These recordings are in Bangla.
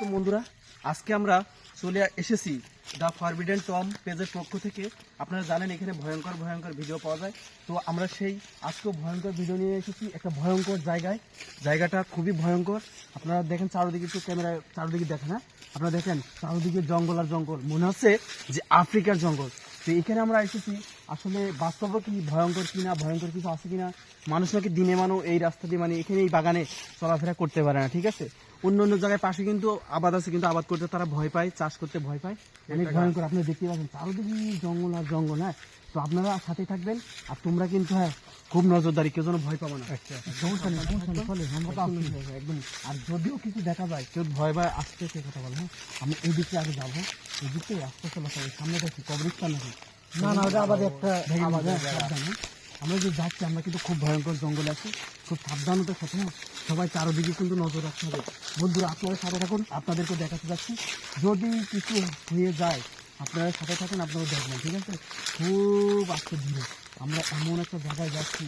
তো বন্ধুরা, আজকে আমরা চলে এসেছি দ্য ফরবিডেন টম পেজের পক্ষ থেকে। আপনারা জানেন এখানে ভয়ঙ্কর ভয়ঙ্কর ভিডিও পাওয়া যায়। তো আমরা সেই আজকেও ভয়ঙ্কর ভিডিও নিয়ে এসেছি একটা ভয়ঙ্কর জায়গায়। জায়গাটা খুবই ভয়ঙ্কর। আপনারা দেখেন চারদিকে, একটু ক্যামেরায় চারদিকে দেখেন। হ্যাঁ, আপনারা দেখেন চারদিকে জঙ্গল আর জঙ্গল, মনে হচ্ছে যে আফ্রিকার জঙ্গল। তো এখানে আমরা এসেছি, আসলে বাস্তবে কি ভয়ঙ্কর কিনা, ভয়ঙ্কর কিছু আছে কিনা, মানুষ নাকি দিনে মানুষ এই রাস্তা দিয়ে মানে এখানে এই বাগানে চলাফেরা করতে পারে না। ঠিক আছে, অন্য অন্য জায়গায় পাশে কিন্তু আবাদ আছে, কিন্তু আবাদ করতে তারা ভয় পায়, চাষ করতে ভয় পায়। অনেক ভয়ঙ্কর, আপনারা দেখতে পাচ্ছেন চারদিকে জঙ্গল আর জঙ্গল। হ্যাঁ, তো আপনারা সাথে থাকবেন আর তোমরা কিন্তু হ্যাঁ খুব নজরদারি, কেউ যেন ভয় পাবো না। একদম। আর যদিও কিছু দেখা যায়, কেউ ভয় ভয় আসতে সে কথা বলে। হ্যাঁ, আমি এই দিকে আগে যাবো, এই দিকে আস্তে চলা সামনে দেখি কবরস্থান নাকি না না, ওটা আবার একটা সাবধান। আমরা যে যাচ্ছি আমরা কিন্তু খুব ভয়ঙ্কর জঙ্গলে আছি, খুব সাবধানতার সাথে। না সবাই চারদিকে কিন্তু নজর রাখতে হবে। বন্ধুরা আপনারা সাথে থাকুন, আপনাদেরকে দেখাতে যাচ্ছি। যদি কিছু হয়ে যায় আপনারা সাথে থাকুন, আপনারা দেখবেন। ঠিক আছে, খুব আস্তে ধীরে আমরা এমন একটা জায়গায় যাচ্ছি।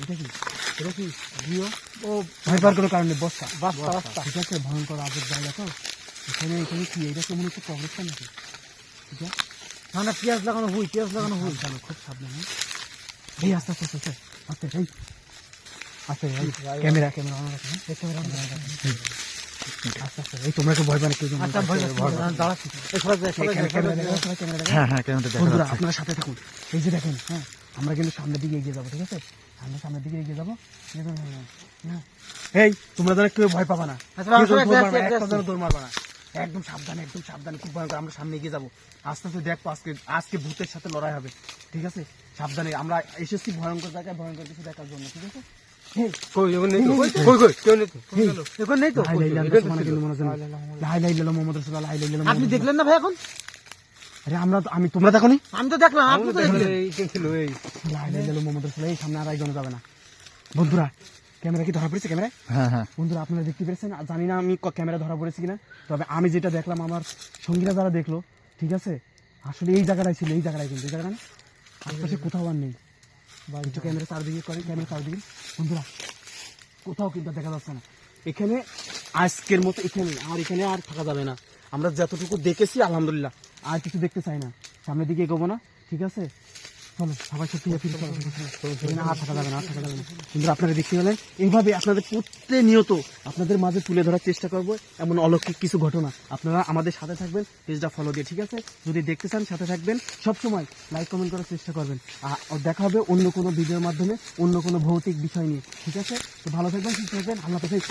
এটা কি গৃহ ও ভয় পাওয়ার কোনো কারণে বস্তা রাস্তা। ঠিক আছে, ভয়ঙ্কর আজের জায়গা। তো এখানে এখানে কি এটা কেমন হচ্ছে কবরস্থান নাকি? ঠিক আছে, না না, পেঁয়াজ লাগানো হুই, পেঁয়াজ লাগানো হুই। খুব সাবধানে। এই আস্তে আস্তে আস্তে আস্তে এই আস্তে ক্যামেরা ক্যামেরা অন রাখো। আস্তে আস্তে এই তোমরা একটু ভয় পান কেউ? আচ্ছা, ভয় দাঁড়াচ্ছি। হ্যাঁ হ্যাঁ, ক্যামেরা দেখো। বন্ধুরা আপনারা সাথে থাকুন, এই যে দেখেন। হ্যাঁ, আমরা কিন্তু সামনের দিকে এগিয়ে যাবো। ঠিক আছে, আমরা সামনের দিকে এগিয়ে যাবো। এই তোমরা যেন কেউ ভয় পাবা না, দৌড় মারবা না। একদম সাবধানে, একদম সাবধানে, খুব ভয়ঙ্কর। আমরা সামনে এগিয়ে যাবো আস্তে আস্তে। দেখবো আজকে আজকে ভূতের সাথে লড়াই হবে। ঠিক আছে, সাবধানে। আমরা এসেছি ভয়ঙ্কর জায়গায় ভয়ঙ্কর কিছু দেখার জন্য। ঠিক আছে, আপনি দেখলেন না ভাই এখন? আরে আমরা তো, আমি তোমরা দেখো নি? আমি তো দেখলাম, আপনি তো দেখলেন। এই সামনে আর একজন যাবে না। বন্ধুরা ক্যামেরা কি ধরা পড়েছে? ক্যামেরায়? হ্যাঁ হ্যাঁ। বন্ধুরা আপনারা দেখতে পেরেছেন? জানি না আমি ক্যামেরা ধরা পড়েছি কিনা, তবে আমি যেটা দেখলাম, আমার সঙ্গীরা যারা দেখলো, ঠিক আছে, আসলে এই জায়গাটাই ছিল। এই জায়গাটাই কিন্তু, এই জায়গাটা না, আশপাশে কোথাও আর নেই। বা একটু ক্যামেরা চারদিকে করে, ক্যামেরা চারদিকে। বন্ধুরা কোথাও কিন্তু দেখা যাচ্ছে না। এখানে আজকের মতো এখানে আর থাকা যাবে না। আমরা যতটুকু দেখেছি আলহামদুলিল্লাহ, আর কিছু দেখতে চাই না। সামনের দিকে এগোবো না। ঠিক আছে, চলো সবাই সত্যি আর থাকা যাবে না, আর থাকা যাবে না। কিন্তু আপনারা দেখতে পেলেন, এইভাবে আপনাদের প্রতিনিয়ত আপনাদের মাঝে তুলে ধরার চেষ্টা করবো এমন অলৌকিক কিছু ঘটনা। আপনারা আমাদের সাথে থাকবেন, পেজটা ফলো দিয়ে। ঠিক আছে, যদি দেখতে চান সাথে থাকবেন, সবসময় লাইক কমেন্ট করার চেষ্টা করবেন। আর দেখা হবে অন্য কোনো ভিডিওর মাধ্যমে, অন্য কোনো ভৌতিক বিষয় নিয়ে। ঠিক আছে, তো ভালো থাকবেন, সুস্থ থাকবেন, আল্লাহ হাফেজ।